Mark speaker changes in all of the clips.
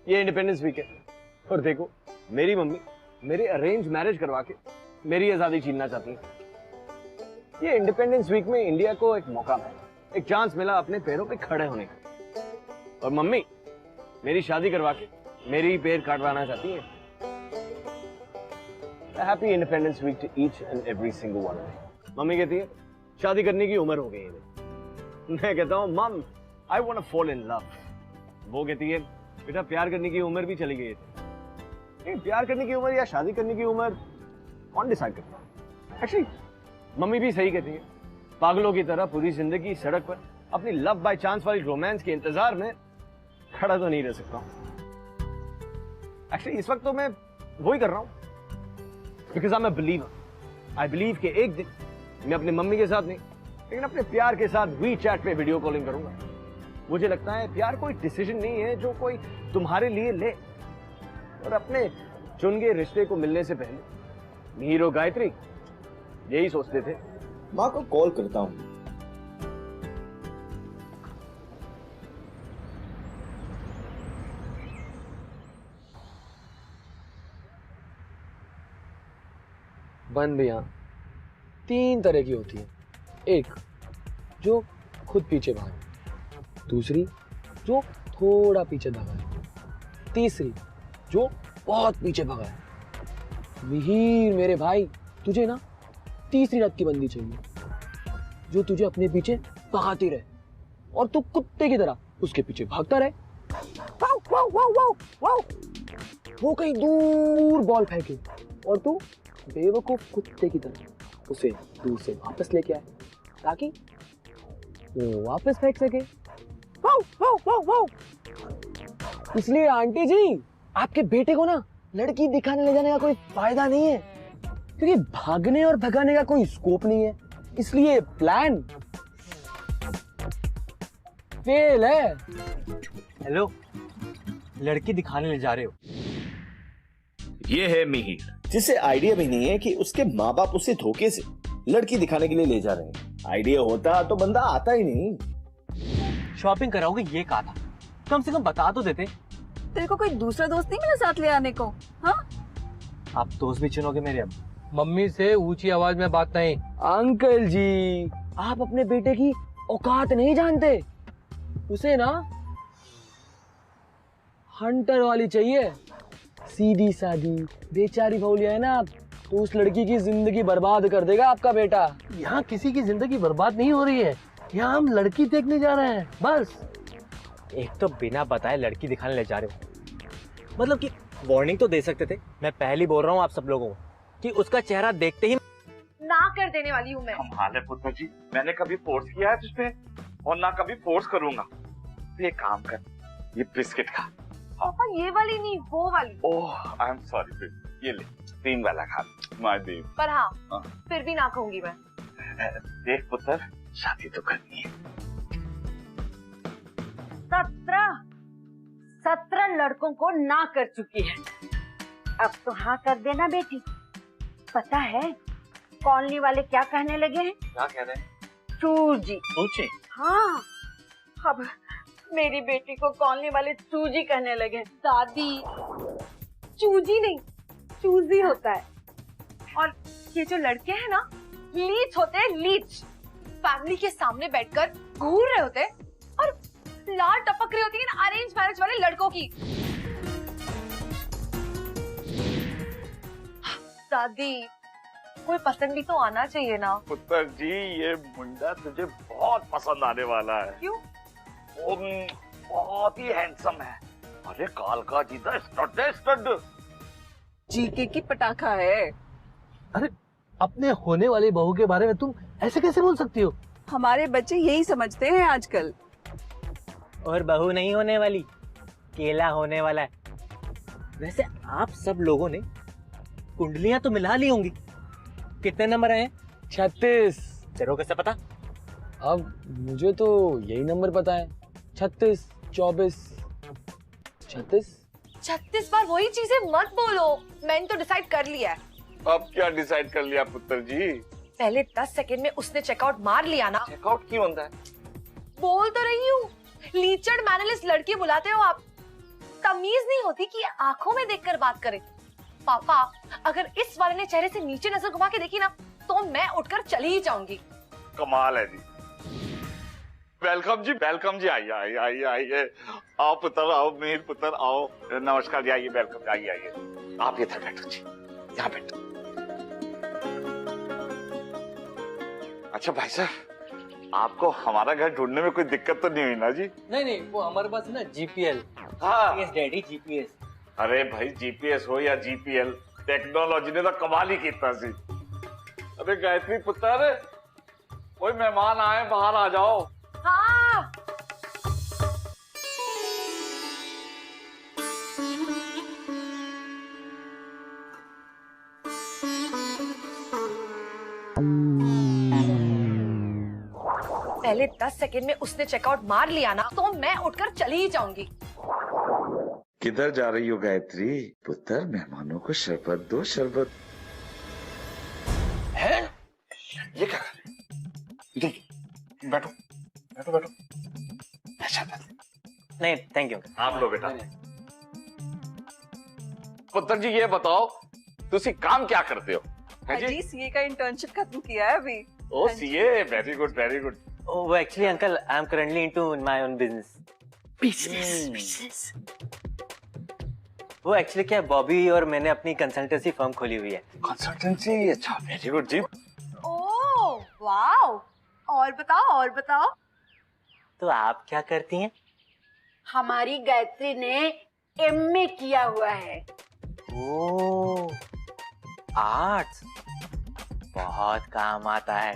Speaker 1: ये independence week है और देखो मेरी मम्मी मेरे अरेंज मैरिज करवा के मेरी आजादी छीनना चाहती है। ये इंडिपेंडेंस वीक में इंडिया को एक मौका मिला, एक चांस मिला अपने पैरों पे खड़े होने का, और मम्मी मेरी शादी करवा के मेरी पैर काटवाना चाहती है। Happy independence week to each and every single one. Mummy कहती है शादी करने की उम्र हो गई है। मैं कहता हूँ mum I want to fall in love. वो कहती है बेटा प्यार करने की उम्र भी चली गई है। प्यार करने की उम्र या शादी करने की उम्र कौन डिसाइड करता है? एक्चुअली मम्मी भी सही कहती है, पागलों की तरह पूरी जिंदगी सड़क पर अपनी लव बाय चांस वाली रोमांस के इंतजार में खड़ा तो नहीं रह सकता हूं। एक्चुअली इस वक्त तो मैं वही कर रहा हूं because I am a believer. I believe कि एक दिन मैं अपनी मम्मी के साथ नहीं लेकिन अपने प्यार के साथ वी चैट पे वीडियो कॉलिंग करूंगा। मुझे लगता है प्यार कोई डिसीजन नहीं है जो कोई तुम्हारे लिए ले, और अपने चुन के रिश्ते को मिलने से पहले मीर और गायत्री यही सोचते थे।
Speaker 2: माँ को कॉल करता हूँ।
Speaker 3: बन भी यहाँ 3 तरह की होती है। एक जो खुद पीछे भागे, दूसरी जो थोड़ा पीछे दबा है, तीसरी जो बहुत पीछे भगा है। मिहिर मेरे भाई, तुझे ना तीसरी रत की बंदी चाहिए जो तुझे अपने पीछे भगाती रहे और तू कुत्ते की तरह उसके पीछे भागता रहे। वाव, वाव, वाव, वाव, वाव। वो कहीं दूर बॉल फेंके और तू बेवकूफ कुत्ते की तरह उसे दूर से वापस लेके आए ताकि वो वापस फेंक सके। वाव, वाव, वाव, वाव। इसलिए आंटी जी आपके बेटे को ना लड़की दिखाने ले जाने का कोई फायदा नहीं है, क्योंकि भागने और भगाने का कोई स्कोप नहीं है। इसलिए प्लान फेल है।
Speaker 4: हेलो, लड़की दिखाने ले जा रहे हो?
Speaker 2: ये है मिहिर, जिसे आइडिया भी नहीं है कि उसके माँ बाप उसे धोखे से लड़की दिखाने के लिए ले जा रहे हैं। आइडिया होता तो बंदा आता ही नहीं।
Speaker 4: शॉपिंग कराओगे ये कहा था, कम से कम बता तो देते।
Speaker 5: तेरे को कोई दूसरा दोस्त नहीं मिला साथ ले आने को? हाँ,
Speaker 4: आप दोस्त भी चुनोगे मेरे? अब
Speaker 3: मम्मी से ऊंची आवाज में बात नहीं। अंकल जी आप अपने बेटे की औकात नहीं जानते। उसे ना हंटर वाली चाहिए, सीधी सादी बेचारी भौलिया है ना आप, तो उस लड़की की जिंदगी बर्बाद कर देगा आपका बेटा।
Speaker 6: यहाँ किसी की जिंदगी बर्बाद नहीं हो रही है, यहाँ हम लड़की देखने जा रहे हैं बस।
Speaker 4: एक तो बिना बताए लड़की दिखाने ले जा रहे हो, मतलब कि वार्निंग तो दे सकते थे। मैं पहले बोल रहा हूँ आप सब लोगों को कि उसका चेहरा देखते ही
Speaker 5: ना कर देने वाली हूँ मैं।
Speaker 7: कमाल है पुत्र जी, मैंने कभी फोर्स किया है तुझ पे और ना कभी फोर्स करूंगा। तो ये काम कर, ये बिस्किट खा।
Speaker 5: पापा ये वाली नहीं, वो वाली।
Speaker 7: ओह आई एम सॉरी, ये ले 3 वाला खा माय बेबी।
Speaker 5: पर हाँ, फिर भी ना कहूंगी मैं।
Speaker 7: देख पुत्र, शादी तो करनी है।
Speaker 8: 17 लड़कों को ना कर चुकी है, अब तो हाँ कर देना बेटी। पता है कॉलोनी वाले क्या कहने लगे हैं?
Speaker 4: क्या कह रहे हैं?
Speaker 8: चूजी।
Speaker 4: सोचे
Speaker 8: हाँ, अब मेरी बेटी को कॉलोनी वाले चूजी कहने लगे।
Speaker 5: दादी, चूजी नहीं चूजी होता है, और ये जो लड़के हैं ना लीच होते हैं, लीच। फैमिली के सामने बैठकर घूर रहे होते हैं और लार टपक रही होती है ना अरेंज मैरिज वाले लड़कों की। दादी कोई पसंद भी तो आना चाहिए ना।
Speaker 7: पुत्र जी ये मुंडा तुझे बहुत पसंद आने वाला है।
Speaker 5: क्यों?
Speaker 7: वो बहुत ही हैंडसम है। अरे काल का जीता स्टड
Speaker 5: जीके की पटाखा है।
Speaker 6: अरे अपने होने वाली बहू के बारे में तुम ऐसे कैसे बोल सकती हो?
Speaker 5: हमारे बच्चे यही समझते हैं आजकल।
Speaker 4: और बहू नहीं होने वाली, केला होने वाला है। वैसे आप सब लोगों ने कुंडलियां तो मिला ली होंगी, कितने नंबर आए?
Speaker 3: 36।
Speaker 4: तेरे को कैसे पता?
Speaker 3: अब मुझे तो यही नंबर पता है, 36, 24, 36।
Speaker 5: 36 बार वही चीजें मत बोलो, मैंने तो डिसाइड कर लिया है।
Speaker 7: अब क्या डिसाइड कर लिया पुत्र जी?
Speaker 5: पहले 10 सेकंड में उसने चेकआउट मार लिया ना।
Speaker 7: चेकआउट क्यों होता है?
Speaker 5: बोल तो रही हूँ, लीचड़ मैनलिस्ट लड़की बुलाते हो आप। तमीज नहीं होती कि आंखों में देखकर बात करे। पापा, अगर इस वाले ने चेहरे से नीचे नजर घुमा के देखी ना तो मैं उठकर चली ही जाऊंगी।
Speaker 7: कमाल है जी। वेलकम जी, आइए आइए आइए आइए। आओ पुत्र, आओ मीर पुत्र, आओ। नमस्कार जी, आइए, वेलकम, आइए आइए। आप इधर बैठो जी, यहाँ बैठो। अच्छा भाई साहब, आपको हमारा घर ढूंढने में कोई दिक्कत तो नहीं हुई ना जी?
Speaker 3: नहीं, वो हमारे पास है ना जीपीएल।
Speaker 7: हाँ।
Speaker 4: Yes daddy, GPS.
Speaker 7: अरे भाई, जीपीएस हो या जीपीएल, टेक्नोलॉजी ने तो कमाल ही किया सी। अरे गायत्री पुत्र, कोई मेहमान आए, बाहर आ जाओ।
Speaker 5: हाँ। पहले 10 सेकंड में उसने चेकआउट मार लिया ना तो मैं उठकर चली ही जाऊंगी।
Speaker 7: किधर जा रही हो गायत्री? पुत्र, मेहमानों को शरबत दो, शरबत। है? ये क्या कर रहे? इधर बैठो, बैठो बैठो।
Speaker 4: नहीं थैंक यू।
Speaker 7: आप लो बेटा। पुत्र जी, ये बताओ तुसी काम क्या करते हो? है जी?
Speaker 9: सीए का इंटर्नशिप खत्म किया है अभी।
Speaker 7: Oh CA, very good very good.
Speaker 4: वो actually uncle, I am currently into my own business. वो एक्चुअली क्या, बॉबी और मैंने अपनी कंसल्टेंसी फर्म खोली हुई है।
Speaker 7: कंसल्टेंसी? अच्छा, वेरी गुड जी।
Speaker 5: ओह वाओ, और बताओ और बताओ।
Speaker 4: तो आप क्या करती हैं?
Speaker 8: हमारी गायत्री ने एमए किया हुआ है।
Speaker 4: ओह, आर्ट्स बहुत काम आता है।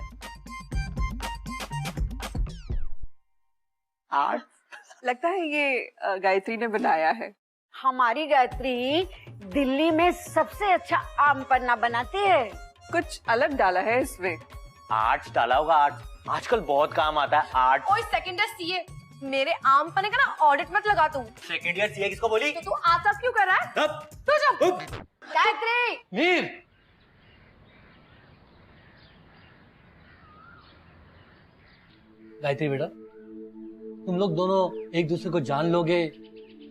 Speaker 9: आर्ट्स लगता है ये गायत्री ने बनाया है।
Speaker 8: हमारी गायत्री दिल्ली में सबसे अच्छा आम पन्ना बनाती है।
Speaker 9: कुछ अलग डाला है इसमें।
Speaker 4: आर्ट्स डाला होगा, आर्ट्स आजकल बहुत काम आता है। आर्ट्स।
Speaker 5: ओए सेकंड ईयर सीए, मेरे आम पन्ने का ना ऑडिट मत लगा तू।
Speaker 4: सेकंड ईयर सीए किसको बोली?
Speaker 5: तो तू आज क्यों कर रहा है? तू चुप। गायत्री।
Speaker 3: मीर, गायत्री बेटा, तुम लोग दोनों एक दूसरे को जान लोगे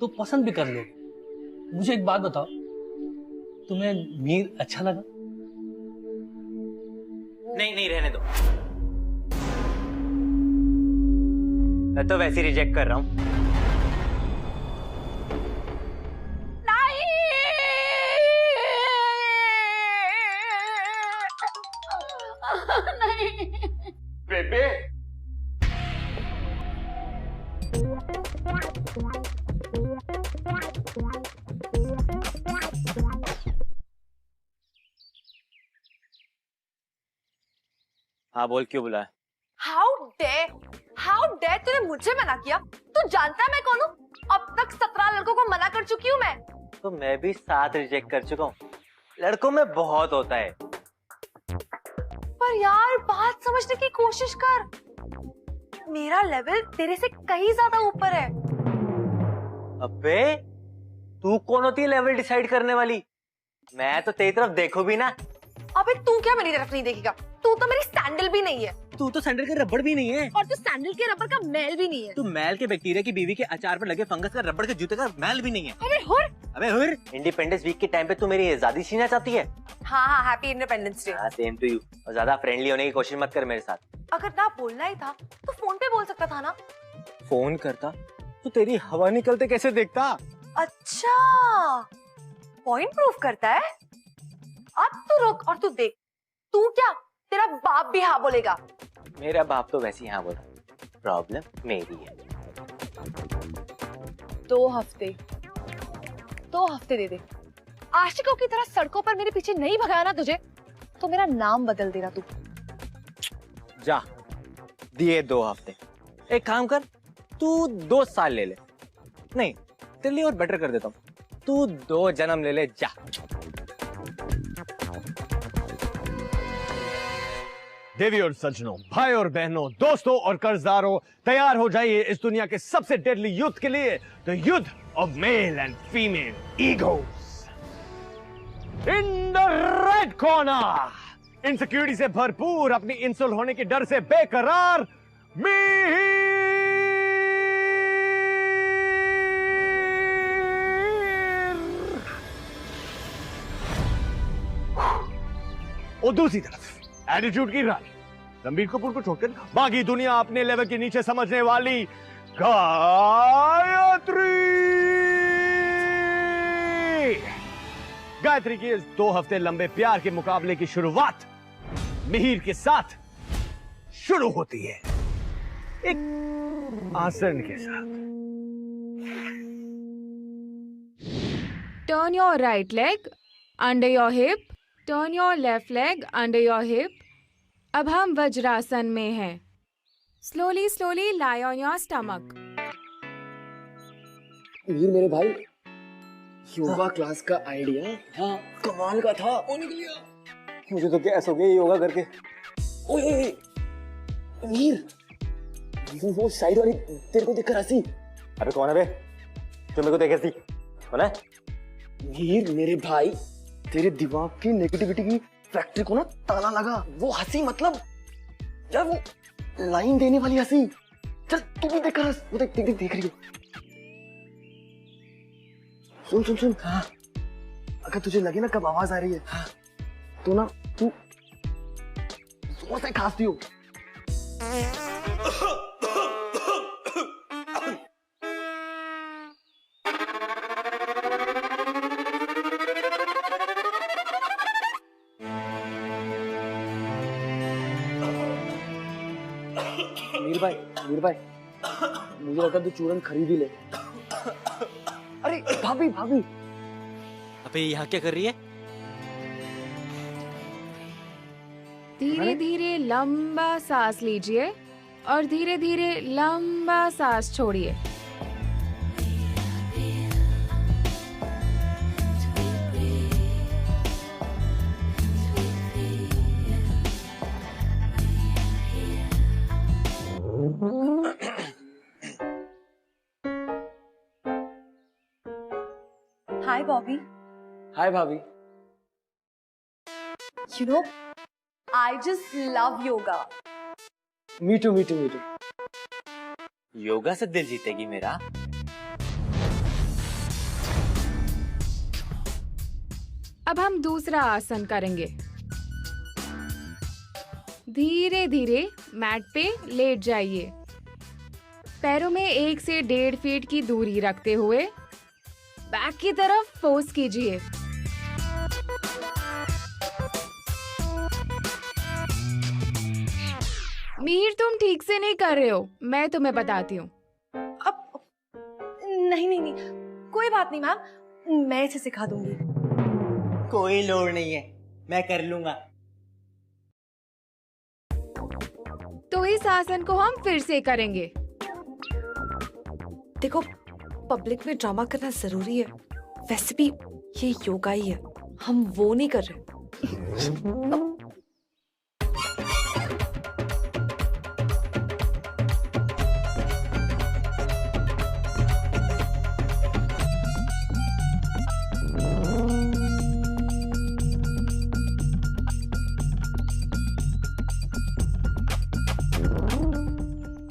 Speaker 3: तो पसंद भी कर लोगे। मुझे एक बात बताओ, तुम्हें मीर अच्छा लगा?
Speaker 4: नहीं रहने दो, मैं तो वैसे रिजेक्ट कर रहा हूँ।
Speaker 8: नहीं।
Speaker 7: बेबे,
Speaker 4: हाँ बोल, क्यों बुलाया?
Speaker 5: हाउ डेयर तूने मुझे मना किया? तू जानता है मैं कौन हूँ? अब तक 17 लड़कों को मना कर चुकी हूँ मैं।
Speaker 4: तो मैं भी 7 रिजेक्ट कर चुका हूँ। लड़कों में बहुत होता है।
Speaker 5: पर यार बात समझने की कोशिश कर, मेरा लेवल तेरे से कहीं ज्यादा ऊपर है।
Speaker 4: अबे तू कौन होती है लेवल डिसाइड करने वाली? मैं तो तेरी तरफ देखो भी ना।
Speaker 5: अबे तू क्या मेरी तरफ नहीं देखेगा? तू तो मेरी सैंडल भी नहीं है।
Speaker 4: तू तो सैंडल के रबड़ भी नहीं है।
Speaker 5: और तू सैंडल के रबड़ का मैल भी नहीं है।
Speaker 4: तू मैल के बैक्टीरिया की बीवी के अचार पर लगे फंगस का रबड़ के जूते का मैल भी नहीं है।
Speaker 5: अबे हुर।
Speaker 4: इंडिपेंडेंस वीक के टाइम पे तू मेरी आजादी छीनना चाहती है?
Speaker 5: हाँ, happy independence day.
Speaker 4: Same to you. और ज्यादा फ्रेंडली होने की कोशिश मत कर मेरे साथ।
Speaker 5: अगर ना बोलना ही था तो फोन पे बोल सकता था ना।
Speaker 4: फोन करता तो तेरी हवा निकलते कैसे देखता?
Speaker 5: अच्छा, पॉइंट प्रूफ करता है। अब तू रुक और तू देख, तू क्या, तेरा बाप भी हाँ बोलेगा।
Speaker 4: मेरा बाप तो वैसे ही हाँ बोला, प्रॉब्लम मेरी है।
Speaker 5: 2 हफ्ते दे दे। आशिकों की तरह सड़कों पर मेरे पीछे नहीं भगाया ना तुझे तो मेरा नाम बदल देना तू।
Speaker 4: जा, दिए 2 हफ्ते। एक काम कर, तू 2 साल ले ले। नहीं, तेरे लिए और बेटर कर देता हूँ, तू 2 जन्म ले ले। जा।
Speaker 1: देवी और सज्जनों, भाई और बहनों, दोस्तों और कर्जदारों, तैयार हो जाइए इस दुनिया के सबसे डेडली युद्ध के लिए, द युद्ध of male and female egos. In the red corner, insecurity से भरपूर, अपनी इंसल्ट होने के डर से बेकरार मिहिर। और दूसरी तरफ एटीट्यूड की रानी रणबीर कपूर को छोड़कर बाकी दुनिया अपने लेवल के नीचे समझने वाली गायत्री की इस 2 हफ्ते लंबे प्यार के मुकाबले की शुरुआत मिहिर के साथ शुरू होती है, एक आसन के साथ।
Speaker 10: Turn your right leg under your hip. Turn your left leg under your hip. अब हम वज्रासन में हैं। Slowly, slowly lie on your stomach.
Speaker 3: वीर मेरे भाई, योगा क्लास का आइडिया हाँ कमाल का था। वो निकल गया। मुझे तो गैस हो गई योगा करके। ओए ओए वीर, वो साइड वाली तेरे को देखकर हंसी।
Speaker 4: अबे कौन है बे जो मेरे को देखे हंसी? कौन है?
Speaker 3: वीर मेरे भाई, तेरे दिमाग की नेगेटिविटी की फैक्ट्री को ना ताला लगा। वो हंसी मतलब यार वो लाइन देने वाली हंसी। चल तू भी देख हंस। वो देख देख देख देख रही है। सुन सुन सुन हाँ, अगर तुझे लगे ना कब आवाज आ रही है हाँ, तो ना तू जोर से खांसती हो। वीर भाई मुझे लगा तू चूरन खरीद ही ले। अरे भाभी भाभी,
Speaker 4: अबे यहाँ क्या कर रही है?
Speaker 10: धीरे धीरे लंबा सांस लीजिए और धीरे धीरे लंबा सांस छोड़िए।
Speaker 5: Hi, Bobby.
Speaker 3: हाय भाभी।
Speaker 5: You know, I just love yoga.
Speaker 3: Me too me too me too.
Speaker 4: Yoga से दिल जीतेगी मेरा।
Speaker 10: अब हम दूसरा आसन करेंगे। धीरे धीरे मैट पे लेट जाइए। पैरों में 1 से 1.5 फीट की दूरी रखते हुए बैक की तरफ फोर्स कीजिए। मीर तुम ठीक से नहीं कर रहे हो, मैं तुम्हें बताती हूँ।
Speaker 5: अब नहीं नहीं नहीं, कोई बात नहीं मैम, मैं इसे सिखा दूंगी।
Speaker 4: कोई लोड़ नहीं है, मैं कर लूंगा।
Speaker 10: तो इस आसन को हम फिर से करेंगे।
Speaker 5: देखो, पब्लिक में ड्रामा करना जरूरी है, वैसे भी ये योगा ही है, हम वो नहीं कर रहे।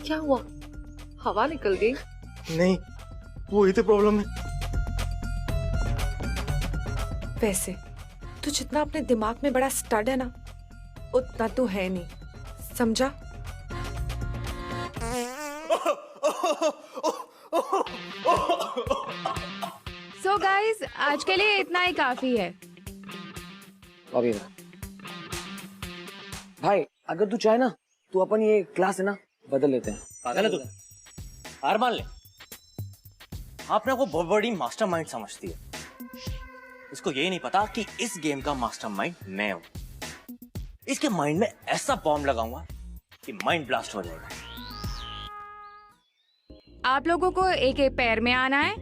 Speaker 5: क्या हुआ? हवा निकल गई?
Speaker 4: नहीं, वही तो प्रॉब्लम है।
Speaker 5: वैसे तू जितना अपने दिमाग में बड़ा स्टड है ना, उतना तू है नहीं, समझा?
Speaker 10: सो गाइस, आज के लिए इतना ही काफी है।
Speaker 3: अभी ना भाई, अगर तू चाहे ना तो अपन ये क्लास है ना बदल लेते हैं।
Speaker 4: पागल है तू? हार मान ले। आपने को बहुत बड़ी मास्टरमाइंड समझती है। इसको यही नहीं पता कि इस गेम का मास्टरमाइंड मैं हूं। इसके माइंड में ऐसा बॉम्ब लगाऊंगा कि माइंड ब्लास्ट हो जाएगा।
Speaker 10: आप लोगों को एक एक पैर में आना है।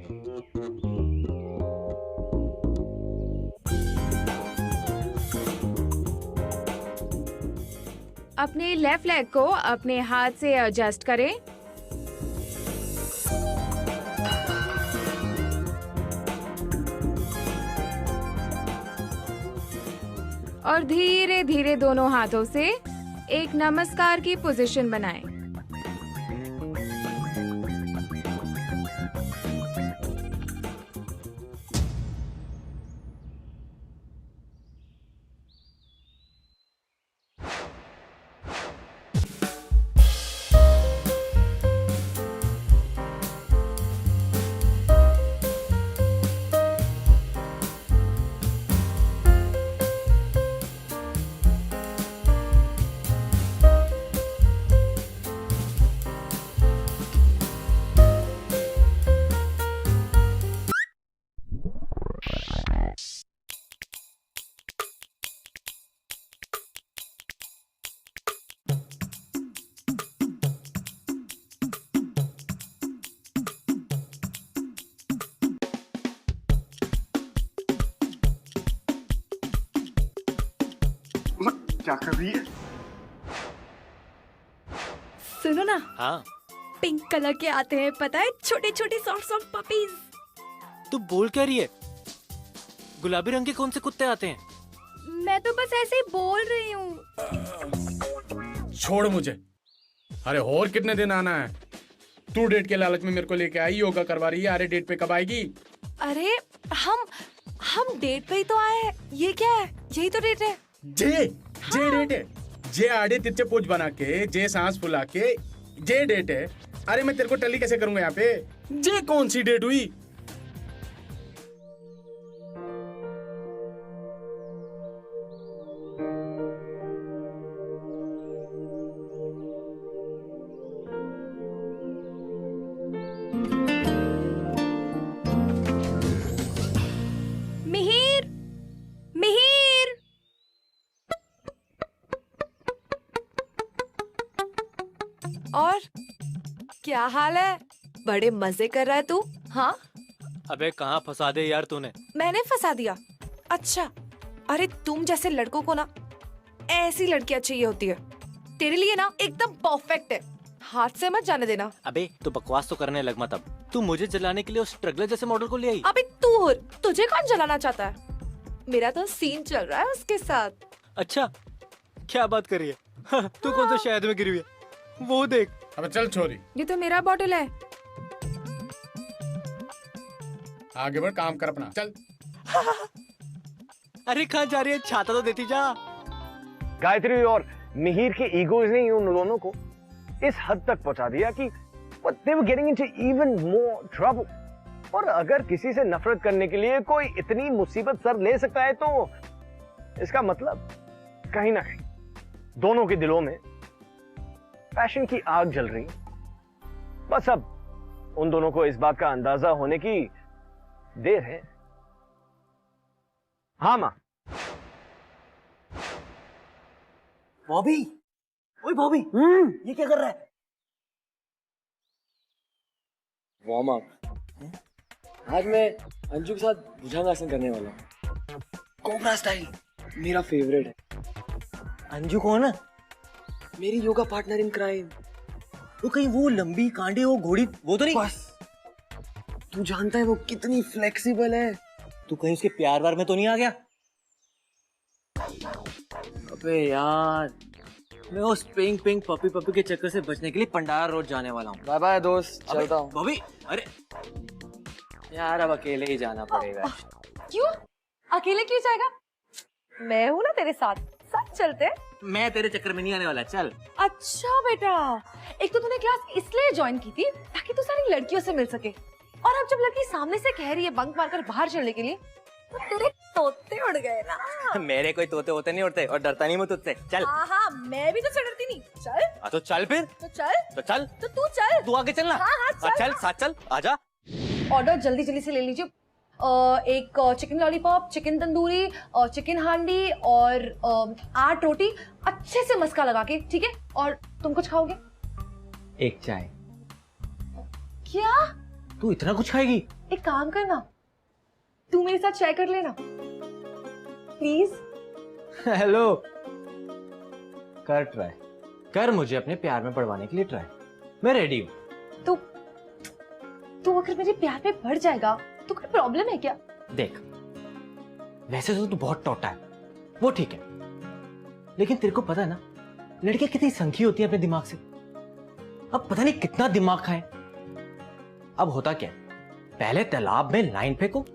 Speaker 10: अपने लेफ्ट लेग को अपने हाथ से एडजस्ट करें। और धीरे धीरे दोनों हाथों से एक नमस्कार की पोजीशन बनाएं।
Speaker 7: क्या कर रही है?
Speaker 11: सुनो ना,
Speaker 4: हाँ
Speaker 11: पिंक कलर के आते हैं, पता है, छोटे छोटे सॉफ्ट पपीज।
Speaker 4: तू बोल क्या रही है? गुलाबी रंग के कौन से कुत्ते आते हैं?
Speaker 11: मैं तो बस ऐसे ही बोल रही हूँ।
Speaker 12: छोड़ मुझे। अरे और कितने दिन आना है? तू डेट के लालच में मेरे को लेके आई, योगा करवा रही है। अरे डेट पे कब आएगी?
Speaker 11: अरे हम डेट पे ही तो आए हैं। ये क्या है? यही तो डेट है।
Speaker 12: जे डेट है। जे आड़े तिरछे पोज बना के, जे सांस फुला के, जे डेट है। अरे मैं तेरे को टली कैसे करूंगा यहाँ पे? जे कौन सी डेट हुई?
Speaker 11: मिहिर, मिहिर, और क्या हाल है? बड़े मजे कर रहा है तू? हाँ,
Speaker 4: अबे कहाँ फंसा दे यार तूने।
Speaker 11: मैंने फंसा दिया? अच्छा, अरे तुम जैसे लड़कों को ना ऐसी लड़कियां चाहिए होती है। तेरे लिए ना एकदम परफेक्ट है, हाथ से मत जाने देना।
Speaker 4: अबे तू बकवास तो करने लग मत अब। तू मुझे जलाने के लिए उस स्ट्रगलर जैसे मॉडल को ले आई।
Speaker 11: अबे तू हुर, तुझे कौन जलाना चाहता है? मेरा तो सीन चल रहा है उसके साथ।
Speaker 4: अच्छा, क्या बात कर रही है? तू कौन सा शहद में गिरी हुई है? वो देख।
Speaker 12: अब चल छोरी,
Speaker 10: ये तो मेरा बॉटल है।
Speaker 12: आगे बढ़, काम कर अपना, चल।
Speaker 4: अरे कहाँ जा रही है? छाता तो देती जा।
Speaker 1: गायत्री और मिहिर के ईगोज ने उन दोनों को इस हद तक पहुंचा दिया कि they were getting into even more trouble। और अगर किसी से नफरत करने के लिए कोई इतनी मुसीबत सर ले सकता है तो इसका मतलब कहीं ना कहीं दोनों के दिलों में पैशन की आग जल रही। बस अब उन दोनों को इस बात का अंदाजा होने की देर है। हाँ मां।
Speaker 4: बॉबी, ओए बॉबी, ये क्या कर रहा है?
Speaker 3: Warm up. आज मैं अंजू के साथ भुजंगासन करने वाला हूँ। कोबरा स्टाइल मेरा फेवरेट है।
Speaker 4: अंजू कौन है?
Speaker 3: मेरी योगा पार्टनर इन क्राइम।
Speaker 4: वो कहीं वो लंबी कांडे वो घोड़ी वो तो नहीं?
Speaker 3: बस तू जानता है वो कितनी फ्लेक्सिबल है।
Speaker 4: तू कहीं उसके प्यार वार में तो नहीं आ गया? अबे यार, मैं उस पिंक पिंक पपी पपी के चक्कर से बचने के लिए पंडारा रोड जाने वाला हूँ।
Speaker 3: बाय बाय दोस्त, चलता हूँ।
Speaker 4: बॉबी, अरे
Speaker 3: यार अब अकेले ही जाना पड़ेगा।
Speaker 5: क्यों? अकेले क्यों जाएगा? मैं हूँ ना तेरे साथ, साथ चलते हैं।
Speaker 4: मैं तेरे चक्कर में नहीं आने वाला, चल।
Speaker 5: अच्छा बेटा, एक तो तूने क्लास इसलिए ज्वाइन की थी ताकि तू सारी लड़कियों से मिल सके, और अब जब लड़की सामने से कह रही है बंक मारकर बाहर चलने के लिए, तो तेरे तोते उड़ गए ना।
Speaker 4: मेरे कोई तोते होते नहीं उड़ते, और डरता नहीं मैं तुझसे, चल।
Speaker 5: हाँ, मैं भी तुझसे डरती नहीं। चल।
Speaker 4: तो चल फिर।
Speaker 5: तो चल।
Speaker 4: तो चल।
Speaker 5: तो तू चल।
Speaker 4: तू आगे चलना।
Speaker 5: हाँ,
Speaker 4: चल, साथ चल, आजा।
Speaker 5: ऑर्डर जल्दी जल्दी से ले लीजिए। एक chicken lollipop, chicken tandoori, chicken हांडी और 8 रोटी अच्छे से मस्का लगा के, ठीक है? और तुम कुछ खाओगे?
Speaker 4: एक चाय।
Speaker 5: क्या?
Speaker 4: तू इतना कुछ खाएगी?
Speaker 5: एक काम करना, तू मेरे साथ चाय कर लेना प्लीज।
Speaker 4: हेलो, कर ट्राई, कर मुझे अपने प्यार में पड़वाने के लिए ट्राई। मैं रेडी हूँ।
Speaker 5: तू अगर मेरे प्यार में पड़ जाएगा तो कोई प्रॉब्लम है क्या?
Speaker 4: देख, वैसे तो तू बहुत टोटा है, वो ठीक है, लेकिन तेरे को पता है ना, लड़कियां कितनी संखी होती है अपने दिमाग से। अब पता नहीं कितना दिमाग खाए। अब होता क्या, पहले तालाब में लाइन फेंको,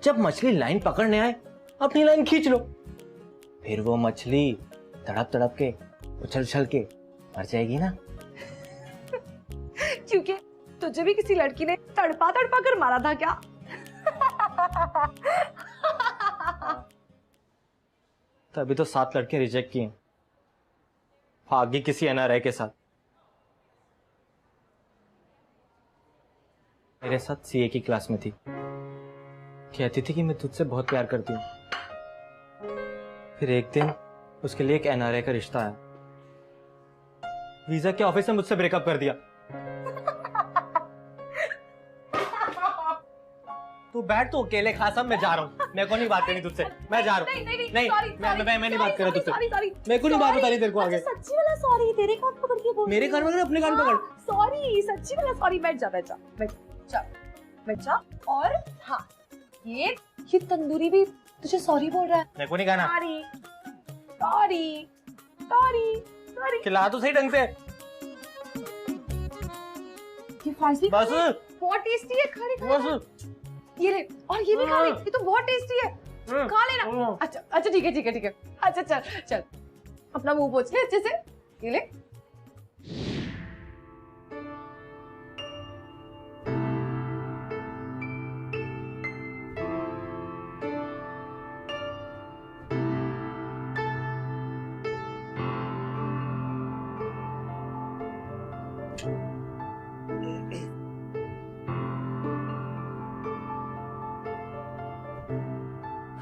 Speaker 4: जब मछली लाइन पकड़ने आए अपनी लाइन खींच लो, फिर वो मछली तड़प तड़प के उछल उछल के मर जाएगी ना।
Speaker 5: क्योंकि तुझे भी किसी लड़की ने तड़पा तड़पा कर मारा था क्या?
Speaker 4: तभी तो 7 लड़कियां रिजेक्ट की हैं, भागी किसी एनआरआई के साथ। मेरे साथ सीए की क्लास में थी, कहती थी कि मैं तुझसे बहुत प्यार करती हूँ। फिर एक दिन उसके लिए एक एनआरआई का रिश्ता आया, वीजा के ऑफिस ने मुझसे ब्रेकअप कर दिया। तो बैठ, तू अकेले खा सब, मैं जा रहा हूँ, मेरे को नहीं बात करनी तुझसे, मैं जा रहा हूँ। नहीं, मैं नहीं बात कर रहा तुझसे, मेरे को नहीं बात बतानी तेरे को आगे।
Speaker 5: सच्ची वाला सॉरी, तेरे कान पकड़ के बोल।
Speaker 4: मेरे कान पकड़, अपने कान पकड़।
Speaker 5: सॉरी, सच्ची वाला सॉरी। बैठ जा, बैठ जा, बैठ जा। और हाँ, ये तंदूरी भी तुझे सॉरी बोल रहा है।
Speaker 4: मेरे को नहीं कहना।
Speaker 5: सॉरी।
Speaker 4: खिला तो सही ढंग से।
Speaker 5: ये फाइसी
Speaker 4: बस
Speaker 5: बहुत टेस्टी है, खा ले। ये ले, और ये भी खा ले, ये तो बहुत टेस्टी है, खा लेना। अच्छा ठीक है। अच्छा चल अपना मुंह पोंछ ले अच्छे से। ये ले।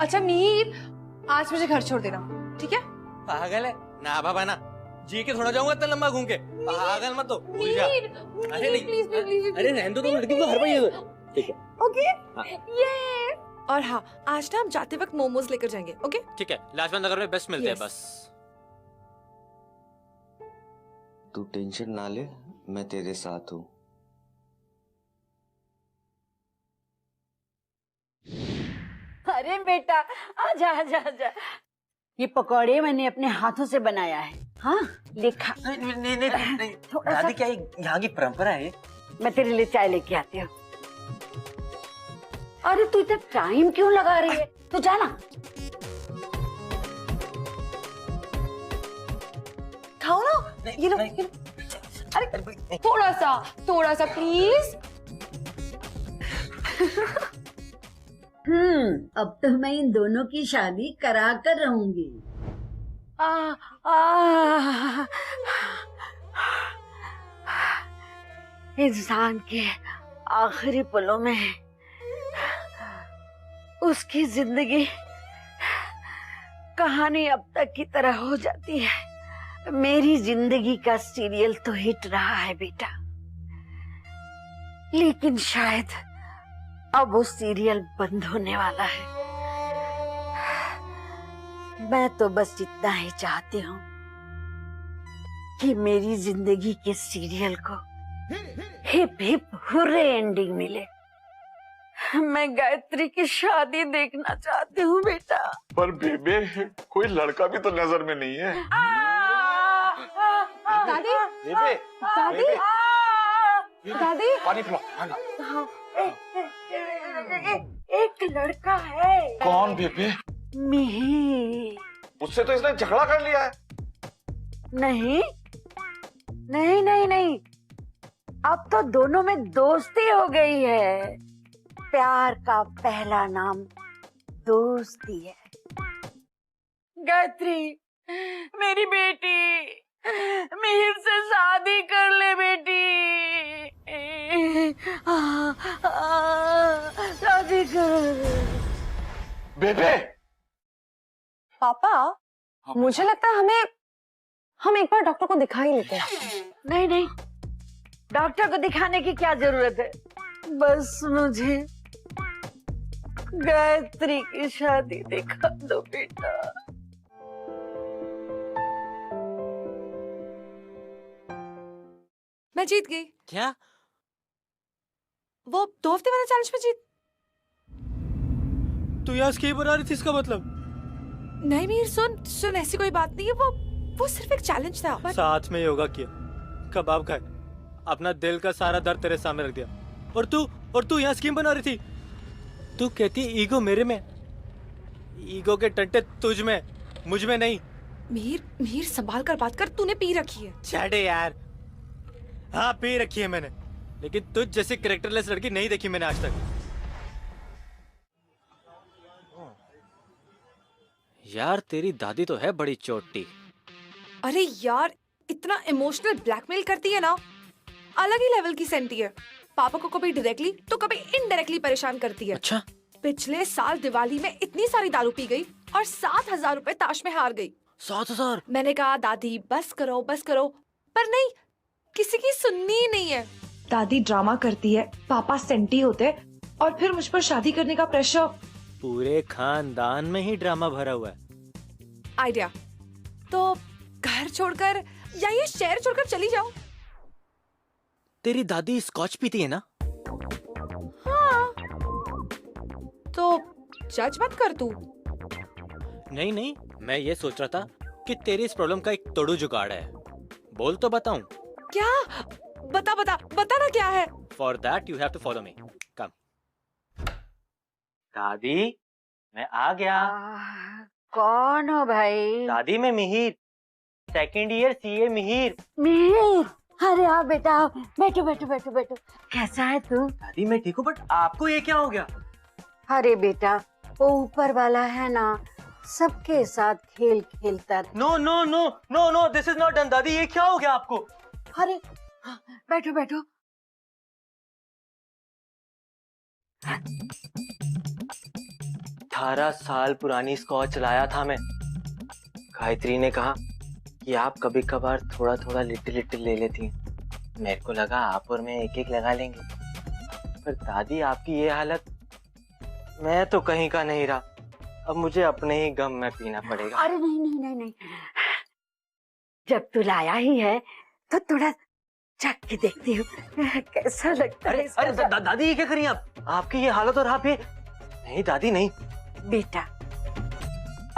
Speaker 5: अच्छा मीर, आज मुझे घर छोड़ देना, ठीक है?
Speaker 4: पागल है ना बाबा ना, जी के थोड़ा जाऊंगा इतना लंबा घूम के, पागल मत हो। अरे नहीं,
Speaker 5: प्लीज।
Speaker 4: अरे रहने दो, तुम लड़की को हर बार ये ठीक है।
Speaker 5: ओके ये।
Speaker 11: और हाँ, आज ना हम जाते वक्त मोमोज लेकर जाएंगे, ओके?
Speaker 4: ठीक है, लाजपत नगर में बेस्ट मिलते हैं बस।
Speaker 13: तू टेंशन ना ले, मैं तेरे साथ हूँ।
Speaker 8: अरे बेटा, आजा। ये पकौड़े मैंने अपने हाथों से बनाया है। हाँ, लिखा।
Speaker 4: नहीं, दादी क्या यहाँ की परंपरा है?
Speaker 8: मैं तेरे लिए चाय लेके आती हूँ। अरे तू इतना टाइम क्यों लगा रही है? तू जाना।
Speaker 5: खाओ ना, ये लो। अरे थोड़ा सा प्लीज।
Speaker 8: अब तो मैं इन दोनों की शादी करा कर रहूंगी। इंसान के आखिरी पलों में उसकी जिंदगी कहानी अब तक की तरह हो जाती है। मेरी जिंदगी का सीरियल तो हिट रहा है बेटा, लेकिन शायद अब वो सीरियल बंद होने वाला है। मैं तो बस इतना ही चाहती हूँ कि मेरी जिंदगी के सीरियल को हिप हिप हुर्रे एंडिंग मिले। मैं गायत्री की शादी देखना चाहती हूँ बेटा।
Speaker 7: पर बेबे, कोई लड़का भी तो नजर में नहीं है।
Speaker 5: दादी,
Speaker 7: बेबे,
Speaker 5: दादी,
Speaker 7: पानी पिलो।
Speaker 8: हाँ, एक लड़का है।
Speaker 7: कौन बेबे?
Speaker 8: मिहिर।
Speaker 7: उससे तो इसने झगड़ा कर लिया है।
Speaker 8: नहीं, अब तो दोनों में दोस्ती हो गई है। प्यार का पहला नाम दोस्ती है। गायत्री, मेरी बेटी, मिहिर से शादी कर ले बेटी। शादी कर।
Speaker 7: बेबे।
Speaker 5: पापा, मुझे लगता है हम एक बार डॉक्टर को दिखा ही लेते हैं।
Speaker 8: नहीं, डॉक्टर को दिखाने की क्या जरूरत है? बस मुझे गायत्री की शादी दिखा दो बेटा।
Speaker 11: मैं जीत गई।
Speaker 4: क्या?
Speaker 11: वो 2 हफ्ते वाला चैलेंज में जीत।
Speaker 4: तू यहाँ स्कीम बना रही थी, इसका मतलब?
Speaker 11: नहीं मीर, सुन ऐसी कोई बात नहीं है। वो सिर्फ एक चैलेंज था।
Speaker 4: साथ में योगा किया, कबाब खाए, अपना दिल का सारा दर्द तेरे सामने रख दिया, और तू यहाँ स्कीम बना रही थी। तू कहती ईगो मेरे में, ईगो के टंटे तुझ में, मुझ में नहीं।
Speaker 11: मीर संभाल कर बात कर, तूने पी रखी है।
Speaker 4: छड़े यार। हाँ पी रखी है मैंने, लेकिन तुझ जैसी कैरेक्टरलेस लड़की नहीं देखी मैंने आज तक। यार तेरी दादी तो है बड़ी चोटी।
Speaker 11: अरे यार, इतना इमोशनल ब्लैकमेल करती है ना, अलग ही लेवल की सेंटी है। पापा को कभी डायरेक्टली तो कभी इनडायरेक्टली परेशान करती है।
Speaker 4: अच्छा?
Speaker 11: पिछले साल दिवाली में इतनी सारी दारू पी गई और 7,000 रुपए ताश में हार गई।
Speaker 4: 7,000? मैंने
Speaker 11: कहा दादी बस करो, पर नहीं, किसी की सुननी ही नहीं है। दादी ड्रामा करती है, पापा सेंटी होते और फिर मुझ पर शादी करने का प्रेशर।
Speaker 4: पूरे खानदान में ही ड्रामा भरा हुआ है।
Speaker 11: आइडिया, तो घर छोड़कर या ये शहर छोड़कर चली जाऊं।
Speaker 4: तेरी दादी स्कॉच पीती है ना?
Speaker 11: हाँ, तो जज मत कर तू।
Speaker 4: नहीं नहीं, मैं ये सोच रहा था कि तेरी इस प्रॉब्लम का एक तोड़ू जुगाड़ है। बोल तो बताऊं?
Speaker 11: क्या? बता बता बता ना क्या है।
Speaker 4: For that you have to follow me. Come. दादी, मैं आ गया।
Speaker 8: कौन हो भाई?
Speaker 4: दादी, मैं Mihir, second year CA Mihir.
Speaker 8: Mihir, अरे हाँ बेटा, बैठो बैठो बैठो बैठो। कैसा है तू?
Speaker 4: दादी मैं ठीक हूँ, बट आपको ये क्या हो गया?
Speaker 8: अरे बेटा, वो ऊपर वाला है ना, सबके साथ खेल खेलता था।
Speaker 4: No no no no no, this is not done. दादी ये क्या हो गया आपको?
Speaker 8: अरे बैठो बैठो।
Speaker 4: 18 साल पुरानी स्कॉच लाया था मैं। गायत्री ने कहा कि आप कभी कभार थोड़ा थोड़ा लिटिल लिटिल ले लेती हैं। मेरे को लगा आप और मैं एक एक लगा लेंगे, पर दादी आपकी ये हालत, मैं तो कहीं का नहीं रहा। अब मुझे अपने ही गम में पीना पड़ेगा।
Speaker 8: अरे नहीं नहीं नहीं नहीं, जब तू लाया ही है तो थोड़ा चख के देखती हूँ कैसा लगता है।
Speaker 4: अरे दादी ये क्या करी आप? आपकी ये हालत और आप ये। नहीं दादी नहीं।
Speaker 8: बेटा,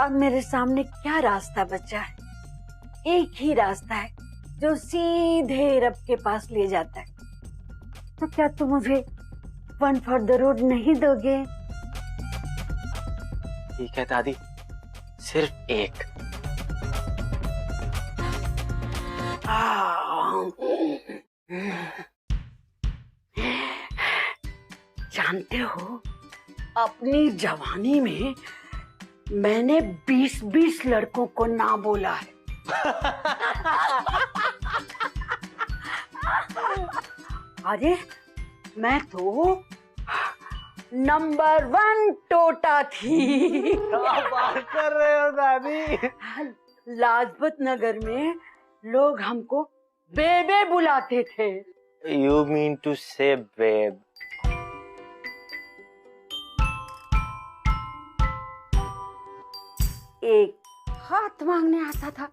Speaker 8: अब मेरे सामने क्या रास्ता बचा है? एक ही रास्ता है जो सीधे रब के पास ले जाता है। तो क्या तुम मुझे वन फॉर द रोड नहीं दोगे?
Speaker 4: ठीक है दादी, सिर्फ एक।
Speaker 8: जानते हो, अपनी जवानी में मैंने 20-20 लड़कों को ना बोला है। अरे मैं तो नंबर 1 टोटा थी।
Speaker 4: क्या बात कर रहे हो दादी?
Speaker 8: लाजपत नगर में लोग हमको बेबे बुलाते थे।
Speaker 4: You mean to say babe?
Speaker 8: एक हाथ मांगने आता था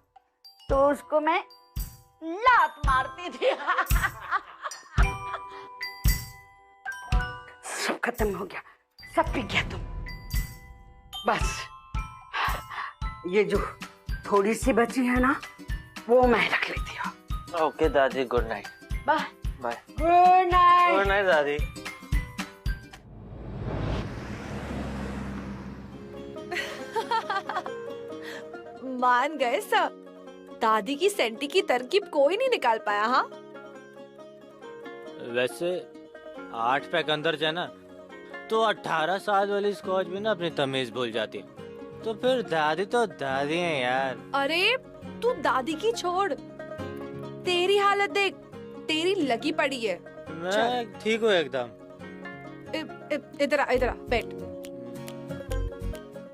Speaker 8: तो उसको मैं लात मारती थी। सब खत्म हो गया, सब पी गया तुम। बस ये जो थोड़ी सी बची है ना, वो मैं रख लेती हूँ।
Speaker 4: ओके दादी, good night.
Speaker 8: Bye
Speaker 4: bye.
Speaker 8: Good night.
Speaker 4: Good night दादी।
Speaker 11: मान गए सर, दादी की सेंटी की तरकीब कोई नहीं निकाल पाया। हाँ
Speaker 4: वैसे 8 पैक अंदर जाए ना तो 18 साल वाली स्कॉच भी ना अपनी तमीज भूल जाती। तो फिर दादी तो दादी है यार।
Speaker 11: अरे तू दादी की छोड़, तेरी हालत देख, तेरी लगी पड़ी है।
Speaker 4: मैं ठीक हूँ एकदम।
Speaker 11: इधर आ, इधर आ, बैठ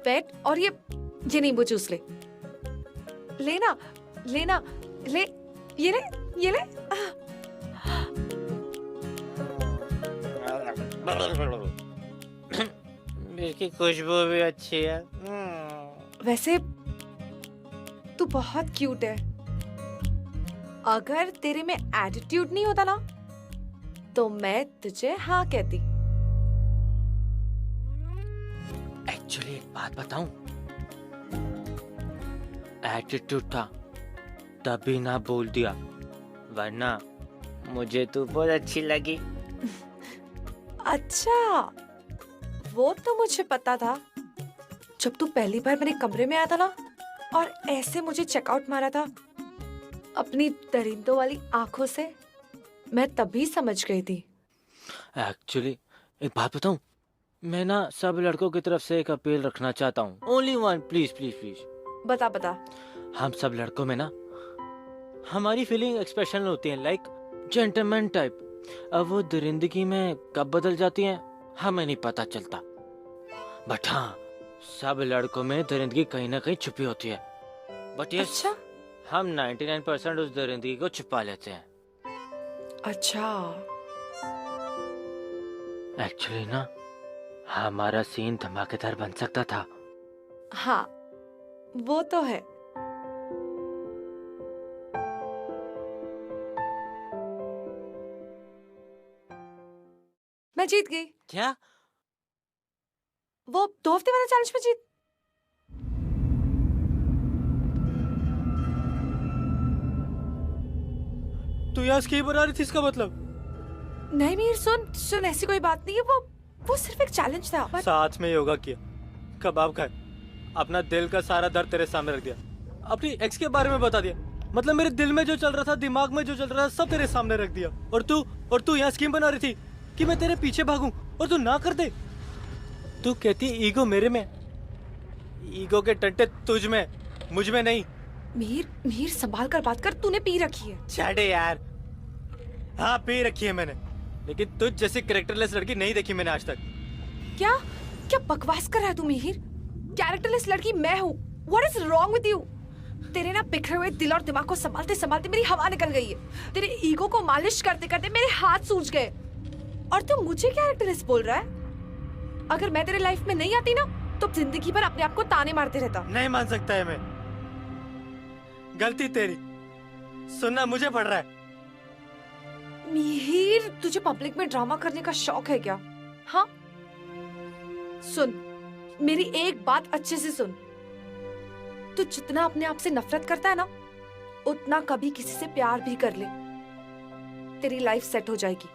Speaker 11: बैठ और ये नींबू जूस ले। लेना लेना ले, ये ले ये ले।
Speaker 4: इसकी खुशबू भी अच्छी है।
Speaker 11: वैसे तू बहुत क्यूट है। अगर तेरे में एटीट्यूड नहीं होता ना तो मैं तुझे हाँ कहती।
Speaker 4: एक्चुअली एक बात बताऊं, एटीट्यूड था तभी ना बोल दिया, वरना मुझे तू बहुत अच्छी लगी।
Speaker 11: अच्छा, वो तो मुझे पता था। जब तू पहली बार मेरे कमरे में आया था ना और ऐसे मुझे चेकआउट मारा था अपनी दरिंदों वाली आंखों से, मैं तभी समझ गई थी।
Speaker 4: एक्चुअली एक बात बताऊं, मैं ना सब लड़कों की तरफ से एक अपील रखना चाहता हूँ। Only one, please please please.
Speaker 11: बता बता।
Speaker 4: हम सब लड़कों में ना हमारी फीलिंग एक्सप्रेशन होती है, लाइक जेंटलमैन टाइप। अब वो दरिंदगी में कब बदल जाती हैं हमें नहीं पता चलता। बट हाँ, सब लड़कों में दरिंदगी कहीं ना कहीं छुपी होती है। बट ये
Speaker 11: अच्छा?
Speaker 4: हम 99% उस दरिंदगी को छुपा लेते हैं।
Speaker 11: अच्छा।
Speaker 4: एक्चुअली ना हमारा सीन धमाकेदार बन सकता था।
Speaker 11: हाँ, वो तो है। मैं जीत गई।
Speaker 4: क्या?
Speaker 11: वो 2 हफ्ते वाला चैलेंज में जीत।
Speaker 4: तू यहाँ स्कीम बना रही थी, इसका मतलब?
Speaker 11: नहीं मीर, सुन ऐसी कोई बात नहीं है। वो सिर्फ एक चैलेंज था।
Speaker 4: साथ में योगा किया, कबाब खाए, अपना दिल का सारा दर्द तेरे सामने रख दिया, अपनी एक्स के बारे में बता दिया। मतलब मेरे दिल में जो चल रहा था, दिमाग में जो चल रहा था, सब तेरे सामने रख दिया। और तू यहाँ स्कीम बना रही थी कि मैं तेरे पीछे भागूं और तू ना कर दे। तू कहती ईगो मेरे में, ईगो के टंटे तुझ में, मुझ में नहीं।
Speaker 11: मीर संभाल कर बात कर, तूने पी रखी है।
Speaker 4: छाड़े यार। हाँ पी रखी है मैंने, लेकिन तुझ जैसी कैरेक्टरलेस लड़की नहीं देखी मैंने आज तक।
Speaker 11: क्या बकवास कर रहा है तू मीर? कैरेक्टरलेस लड़की मैं हूँ। What is wrong with you? तेरे ना बिखरे हुए दिल और दिमाग को संभालते संभालते मेरी हवा निकल गई है। तेरे ईगो को मालिश करते करते मेरे हाथ सूज गए, और तू मुझे कैरेक्टरलेस बोल रहा है? अगर मैं तेरे लाइफ में नहीं आती ना, तो जिंदगी भर अपने आप को ताने मारते रहता।
Speaker 4: नहीं मान सकता है मैं, गलती तेरी, सुनना मुझे पड़ रहा है।
Speaker 11: मिहिर, तुझे पब्लिक में ड्रामा करने का शौक है क्या? हाँ, सुन मेरी एक बात अच्छे से सुन। तू जितना अपने आप से नफरत करता है ना, उतना कभी किसी से प्यार भी कर ले, तेरी लाइफ सेट हो जाएगी।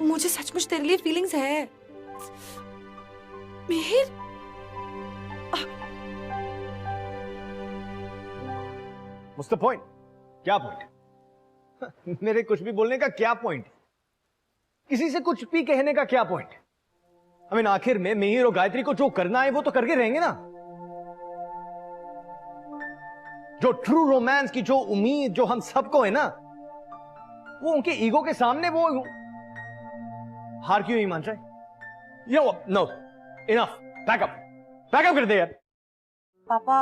Speaker 11: मुझे सचमुच तेरे लिए फीलिंग्स है मिहिर।
Speaker 1: What's the point? क्या पॉइंट? मेरे कुछ भी बोलने का क्या पॉइंट? किसी से कुछ भी कहने का क्या पॉइंट? I mean, आखिर में मिहिर और गायत्री को जो करना है वो तो करके रहेंगे ना। जो ट्रू रोमांस की जो उम्मीद जो हम सबको है ना, वो उनके ईगो के सामने वो हार क्यों नहीं मान रहे? नो, इनफ, बैकअप कर दे यार।
Speaker 9: पापा,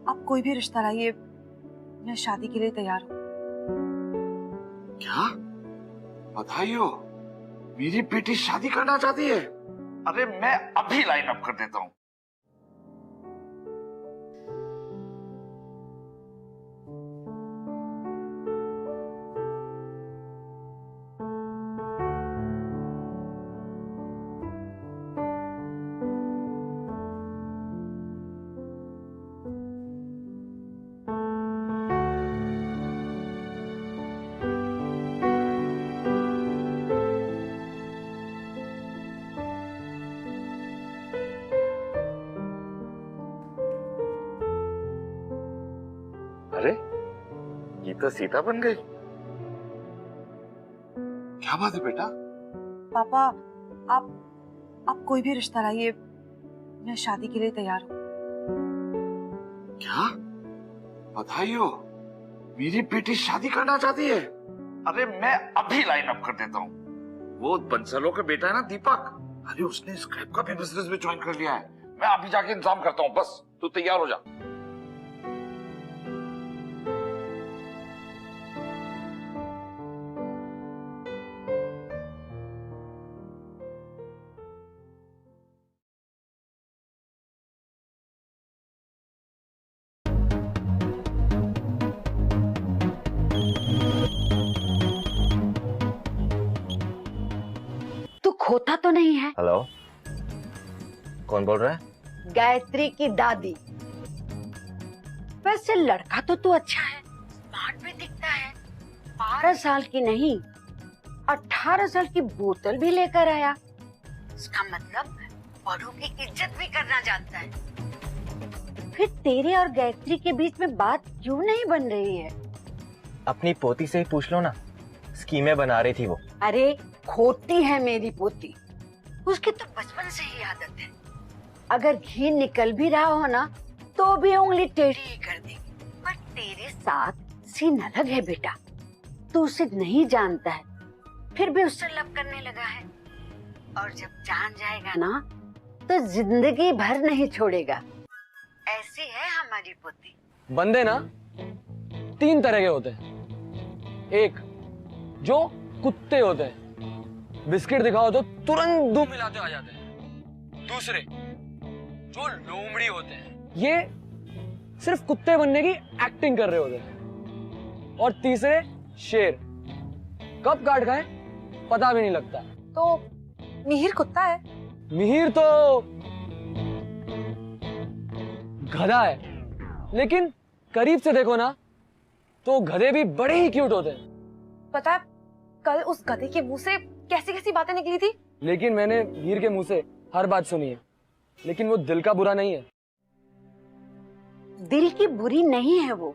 Speaker 9: आप कोई भी रिश्ता लाइए, मैं शादी के लिए तैयार हूँ।
Speaker 7: क्या? बधाई हो, मेरी बेटी शादी करना चाहती है। अरे मैं अभी लाइन अप कर देता हूँ। अरे ये तो सीता बन गई। क्या बात है बेटा?
Speaker 9: पापा, आप कोई भी रिश्ता लाइए, मैं शादी के लिए तैयार हूँ।
Speaker 7: क्या? बधाई हो, मेरी बेटी शादी करना चाहती है। अरे मैं अभी लाइन अप कर देता हूँ। वो बंसलों का बेटा है ना दीपक, अरे उसने स्क्रैप का भी बिजनेस में ज्वाइन कर लिया है। मैं अभी जाके इंतजाम करता हूँ, बस तू तैयार हो जा।
Speaker 8: तू खोता तो नहीं है?
Speaker 1: हेलो, कौन बोल रहा है?
Speaker 8: गायत्री की दादी। वैसे लड़का तो तू अच्छा है, स्मार्ट भी दिखता है। 12 साल की नहीं, 18 साल की बोतल भी लेकर आया। इसका मतलब बड़ों की इज्जत भी करना जानता है। फिर तेरे और गायत्री के बीच में बात क्यों नहीं बन रही है?
Speaker 14: अपनी पोती से ही पूछ लो ना, स्कीमें बना रही थी वो।
Speaker 8: अरे खोती है मेरी पोती, उसकी तो बचपन से ही आदत है। अगर घी निकल भी रहा हो ना, तो भी उंगली टेढ़ी ही कर देगी। पर तेरे साथ सीन अलग है बेटा, तू उसे नहीं जानता है, फिर भी उससे लव करने लगा है। और जब जान जाएगा ना, तो जिंदगी भर नहीं छोड़ेगा। ऐसी है हमारी पोती।
Speaker 3: बंदे ना 3 तरह के होते हैं। एक जो कुत्ते होते हैं, बिस्किट दिखाओ तो तुरंत दो मिलाते आ जाते हैं। दूसरे जो लोमड़ी होते हैं, ये सिर्फ कुत्ते बनने की एक्टिंग कर रहे होते हैं। और तीसरे शेर, कब काट खाएं पता भी नहीं लगता।
Speaker 9: तो मिहिर कुत्ता है?
Speaker 3: मिहिर तो गधा है, लेकिन करीब से देखो ना तो गधे भी बड़े ही क्यूट होते हैं।
Speaker 9: पता है कल उस गधे के मुंह से कैसी कैसी बातें निकली थी।
Speaker 3: लेकिन मैंने मिहिर के मुंह से हर बात सुनी है, लेकिन वो दिल का बुरा नहीं है।
Speaker 8: दिल की बुरी नहीं है वो।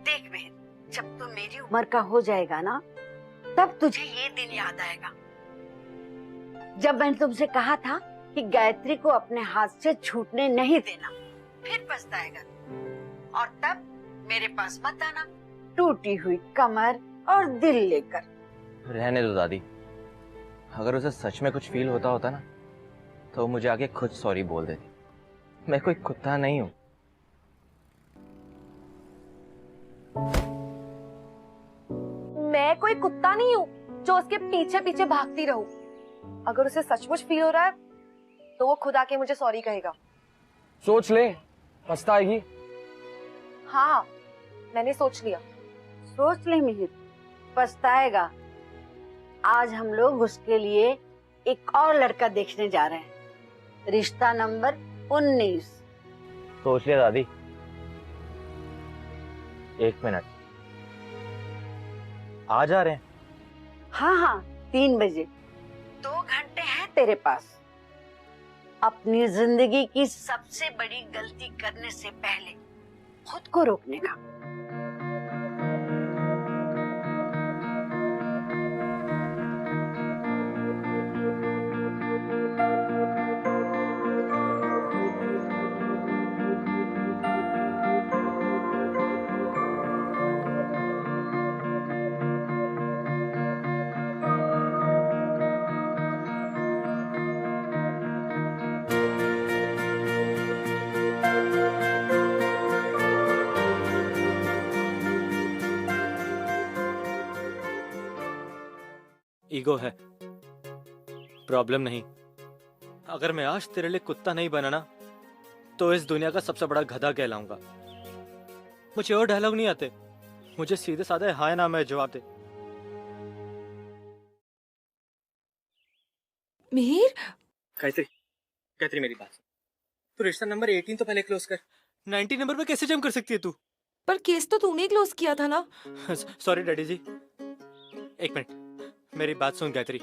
Speaker 8: देख मिहिर, जब तू मेरी उम्र का हो जाएगा ना, तब तुझे ये दिन याद आएगा जब मैंने तुमसे कहा था कि गायत्री को अपने हाथ से छूटने नहीं देना। फिर पछताएगा और तब मेरे पास मत आना टूटी हुई कमर और दिल लेकर।
Speaker 14: रहने दो दादी, अगर उसे सच में कुछ फील होता ना तो मुझे आके खुद सॉरी बोल देती। मैं कोई कुत्ता नहीं हूं।
Speaker 9: मैं कोई कुत्ता नहीं हूँ जो उसके पीछे पीछे भागती रहूं। अगर उसे सचमुच फील हो रहा है तो वो खुद आके मुझे सॉरी कहेगा।
Speaker 3: सोच ले, पछताएगी।
Speaker 9: हाँ, मैंने सोच लिया।
Speaker 8: सोच ले मिहिर, पछताएगा। आज हम लोग उसके लिए एक और लड़का देखने जा रहे हैं, रिश्ता नंबर 19।
Speaker 14: सोच लिया दादी। 1 मिनट, आ जा रहे हैं?
Speaker 8: हाँ हाँ, 3 बजे। 2 घंटे हैं तेरे पास अपनी जिंदगी की सबसे बड़ी गलती करने से पहले खुद को रोकने का।
Speaker 4: ईगो है, प्रॉब्लम नहीं। अगर मैं आज तेरे लिए कुत्ता नहीं बना ना तो इस दुनिया का सबसे बड़ा गधा कहलाऊंगा। मुझे और डायलॉग नहीं आते, मुझे सीधे साधे हाय ना मैं जवाब दे।
Speaker 11: मिहिर,
Speaker 4: गायत्री मेरी बात, तू रिश्ता नंबर 18 तो पहले क्लोज कर। 19 नंबर पे कैसे जम कर सकती है तू?
Speaker 11: पर केस तो तूने क्लोज किया था ना।
Speaker 4: सॉरी डैडी जी। 1 मिनट, मेरी बात सुन गायत्री,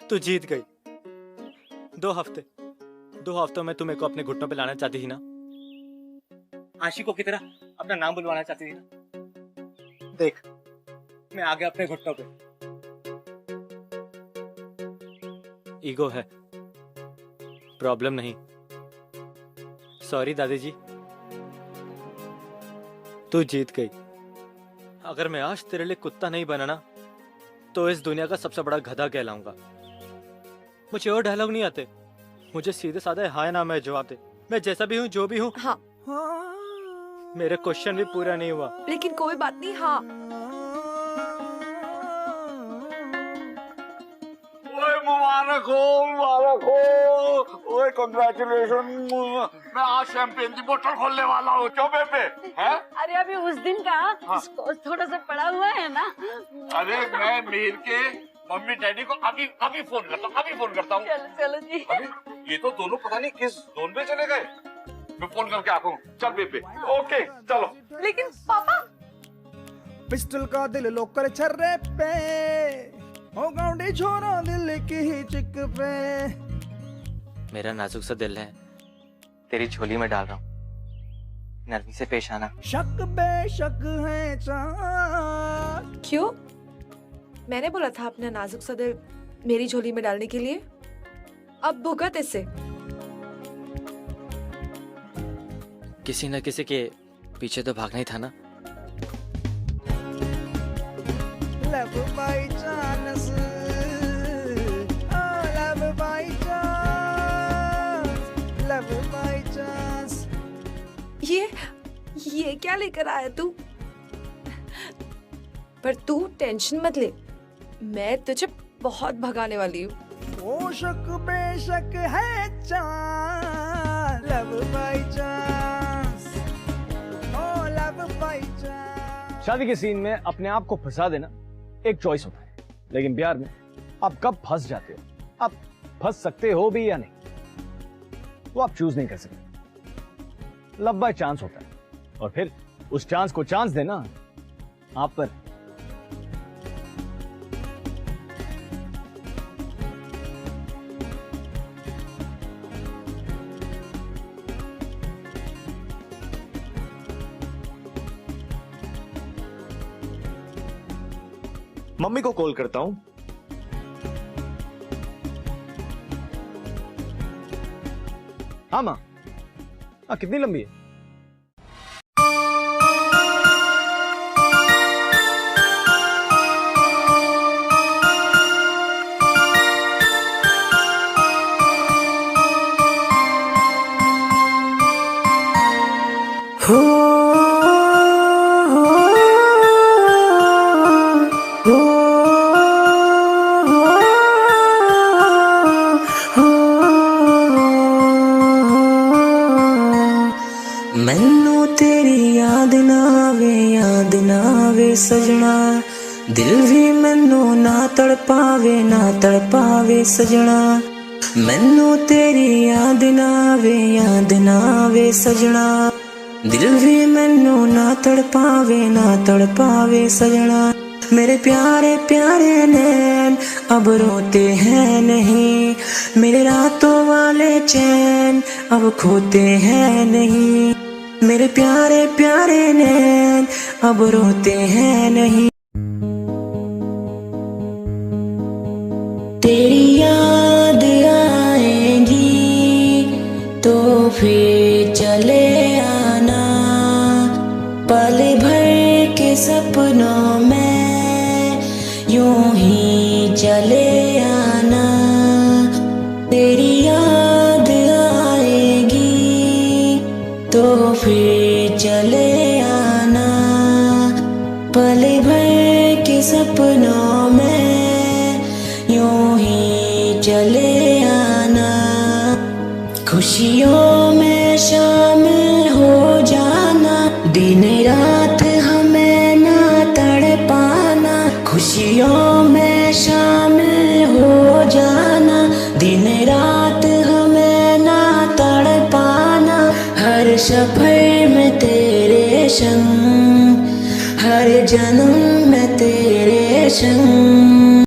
Speaker 4: तू जीत गई। 2 हफ्तों में तू मेरे को अपने घुटनों पे लाना चाहती थी ना, आशिकों की तरह अपना नाम बुलवाना चाहती थी ना। देख, मैं आ गया अपने घुटनों पे। ईगो है, प्रॉब्लम नहीं। सॉरी दादी जी, तू जीत गई। अगर मैं आज तेरे लिए कुत्ता नहीं बना ना तो इस दुनिया का सबसे बड़ा गधा कहलाऊंगा। मुझे और डायलॉग नहीं आते, मुझे सीधे साधे हाय ना मैं जवाब दे। मैं जैसा भी हूँ, जो भी हूँ।
Speaker 11: हाँ।
Speaker 4: मेरे क्वेश्चन भी पूरा नहीं हुआ।
Speaker 11: लेकिन कोई बात नहीं। हाँ,
Speaker 7: मुबारक हो। ओए कांग्रेचुलेशन। मैं आज शैंपेन की बोतल खोलने वाला हूँ। क्यों बेबे? हैं?
Speaker 8: अरे अभी उस दिन का थोड़ा सा पड़ा हुआ है ना।
Speaker 7: अरे मैं मीर के मम्मी डैडी को अभी फोन करता हूँ।
Speaker 8: चलो जी।
Speaker 7: अरे ये तो दोनों पता नहीं किस जोन पे चले गए। मैं फोन करके आता हूँ। चल बेबे। ओके चलो।
Speaker 9: लेकिन पापा,
Speaker 15: पिस्टल का दिल लोकर छर्रे पे हो गाउंडी छोरा दिल की ही चिक पे।
Speaker 4: मेरा नाजुक सा दिल है, तेरी झोली में डाल रहा हूँ, नरमी से पेश आना।
Speaker 15: शक बेशक है चाँद।
Speaker 11: क्यों? मैंने बोला था अपना नाजुक सा दिल मेरी झोली में डालने के लिए। अब भुगत इससे।
Speaker 4: किसी न किसी के पीछे तो भागना ही था ना।
Speaker 15: Love by chance, oh love by chance, love by chance।
Speaker 11: ये क्या लेकर आया तू? पर तू टेंशन मत ले, मैं तुझे बहुत भगाने वाली हूँ।
Speaker 15: ओ शक बेशक है चांस, लव बाय चांस, ओ लव बाय चांस।
Speaker 1: शादी के सीन में अपने आप को फंसा देना एक चॉइस होता है, लेकिन प्यार में आप कब फंस जाते हो, आप फंस सकते हो भी या नहीं, वो आप चूज नहीं कर सकते। लव बाय चांस होता है, और फिर उस चांस को चांस देना आप पर।
Speaker 2: मम्मी को कॉल करता हूं।
Speaker 1: हाँ माँ, हाँ कितनी लंबी है?
Speaker 16: मैनू तेरी याद ना आवे सजना, दिल भी मैनू ना तड़पावे सजना। मैनू तेरी याद ना आवे सजना, दिल भी मैनू ना तड़पावे सजना। मेरे प्यारे प्यारे नैन अब रोते हैं नहीं, मेरे रातों वाले चैन अब खोते हैं नहीं। मेरे प्यारे प्यारे नैन अब रोते हैं नहीं। तेरी याद आएगी तो फिर चले आना, पल भर के सपनों में यूं ही चले आना। तेरी याद आएगी तो फिर चले आना, पल भर के सपनों में यूं ही चले आना। खुशियों में शामिल हो जाना, दिन रात हमें ना तड़पाना। खुशियों में शामिल हो जाना, दिन रात हमें ना तड़पाना। हर सफर में तेरे संग, हर जन्म में तेरे संग।